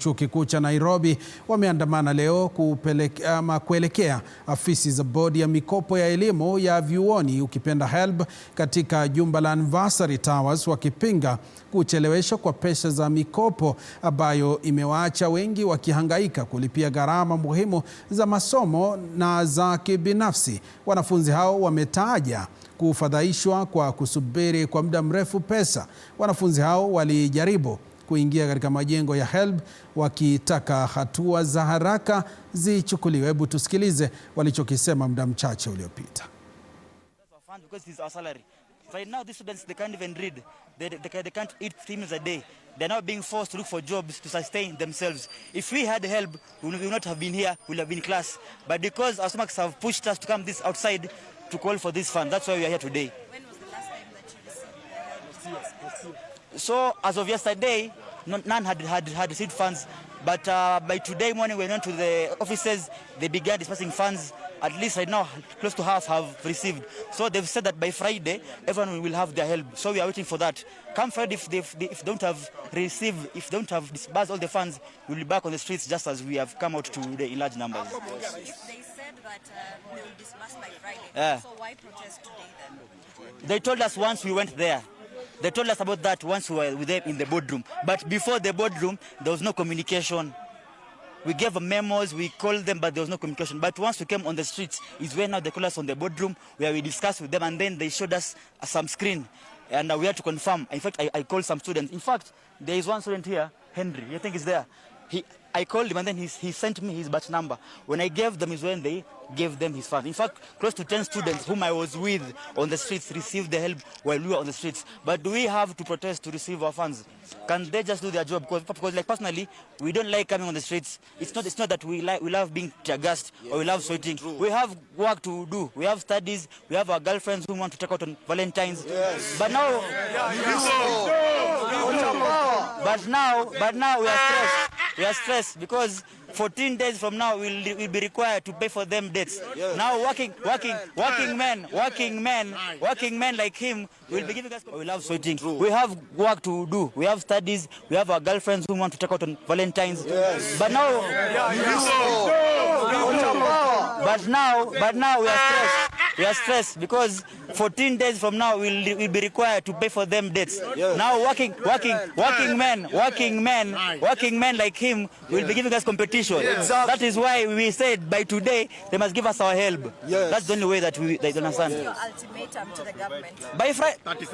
chuo kikuu cha Nairobi wameandamana leo kuelekea afisi za bodi ya mikopo ya elimu ya vyuoni ukipenda HELB katika jumba la Anniversary Towers, wakipinga kucheleweshwa kwa pesa za mikopo ambayo imewaacha wengi wakihangaika kulipia gharama muhimu za masomo na za kibinafsi. Wanafunzi hao wametaja kufadhaishwa kwa kusubiri kwa muda mrefu pesa. Wanafunzi hao walijaribu kuingia katika majengo ya HELB wakitaka hatua za haraka zichukuliwe. Hebu tusikilize walichokisema muda mchache uliopita. Right now, these students, they can't even read. They can't eat 3 meals a day. They're now being forced to look for jobs to sustain themselves. If we had HELB, we would not have been here, we would have been in class. But because our stomachs have pushed us to come this outside to call for this fund, that's why we are here today. When was the last time that you received? So, as of yesterday, none had received funds. But by today morning, we went to the offices, they began dispersing funds. At least right now, close to half have received. So they've said that by Friday, everyone will have their HELB. So we are waiting for that. Come Friday, if they don't have received, if they don't have disbursed all the funds, we'll be back on the streets just as we have come out today in large numbers. If they said that they will disburse by Friday, so why protest today then? They told us once we went there. They told us about that once we were with them in the boardroom. But before the boardroom, there was no communication. We gave memos, we called them, but there was no communication. But once we came on the streets, is when now they called us on the boardroom, where we discussed with them, and then they showed us some screen, and we had to confirm. In fact, I called some students. In fact, there is one student here, Henry, I think he's there. I called him, and then he sent me his batch number. When I gave them is when they gave them his funds. In fact, close to 10 students whom I was with on the streets received the HELB while we were on the streets. But do we have to protest to receive our funds? Can they just do their job? Because like personally, we don't like coming on the streets. It's not that we love being tear-gassed or we love sweating. We have work to do. We have studies. We have our girlfriends who want to take out on Valentine's. But now, but now we are stressed. We are stressed because 14 days from now we'll be required to pay for them debts. Now working men like him will be giving us. We love sweating. We have work to do. We have studies. We have our girlfriends who want to take out on Valentine's. But now, we are stressed. We are stressed because 14 days from now we'll be required to pay for them debts. Now working men like him will be giving us competition. That is why we said by today they must give us our HELB. That's the only way that they understand. Your ultimatum to the government?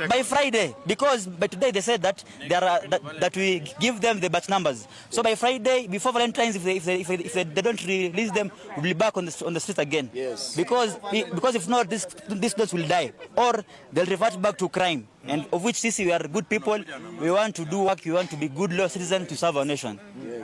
By Friday, because by today they said that that we give them the batch numbers. So by Friday, before Valentine's, if they don't release them, we'll be back on the street again. Because if not, these students will die or they'll revert back to crime. And of which we are good people. We want to do work. We want to be good law citizens to serve our nation.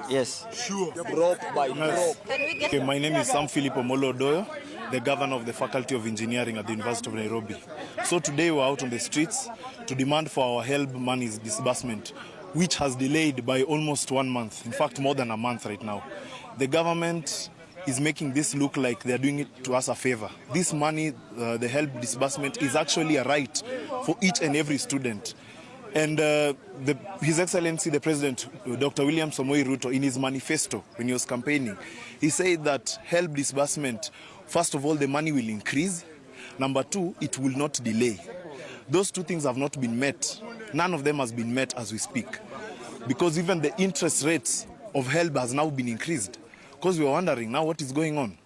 Yes. Sure. Drop by drop. Okay, my name is Sam Philip Omolo-Odoyo, the governor of the Faculty of Engineering at the University of Nairobi. So today we're out on the streets to demand for our HELB money's disbursement, which has delayed by almost 1 month. In fact, more than a month right now. The government is making this look like they're doing it to us a favor. This money, the HELB disbursement, is actually a right for each and every student. And His Excellency, the President, Dr. William Samoei Ruto, in his manifesto, when he was campaigning, he said that HELB disbursement, first of all, the money will increase. Number two, it will not delay. Those two things have not been met. None of them has been met as we speak. Because even the interest rates of HELB has now been increased. Because we are wondering now what is going on.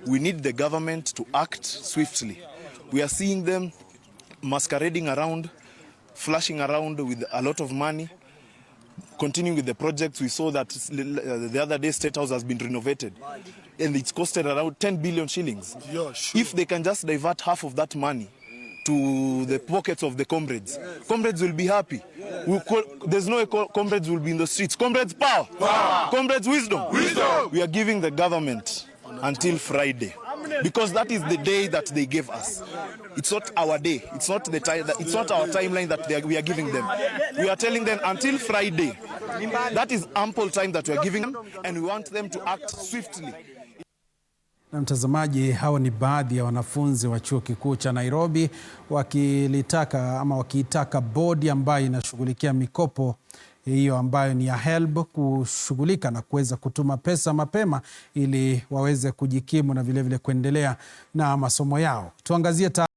We need the government to act swiftly. We are seeing them masquerading around, flashing around with a lot of money, continuing with the projects. We saw that the other day State House has been renovated and it's costed around 10 billion shillings. If they can just divert half of that money to the pockets of the comrades, comrades will be happy. There's no comrades will be in the streets. Comrades power. Comrades wisdom. We are giving the government until Friday, because that is the day that they gave us. It's not our day. It's not the time. It's not our timeline that we are giving them. We are telling them until Friday. That is ample time that we are giving them, and we want them to act swiftly. Na mtazamaji, hawa ni baadhi ya wanafunzi wa chuo kikuu cha Nairobi wakiitaka bodi ambayo inashughulikia mikopo hiyo ambayo ni ya HELB kushughulika na kuweza kutuma pesa mapema ili waweze kujikimu na vilevile kuendelea na masomo yao. Tuangazie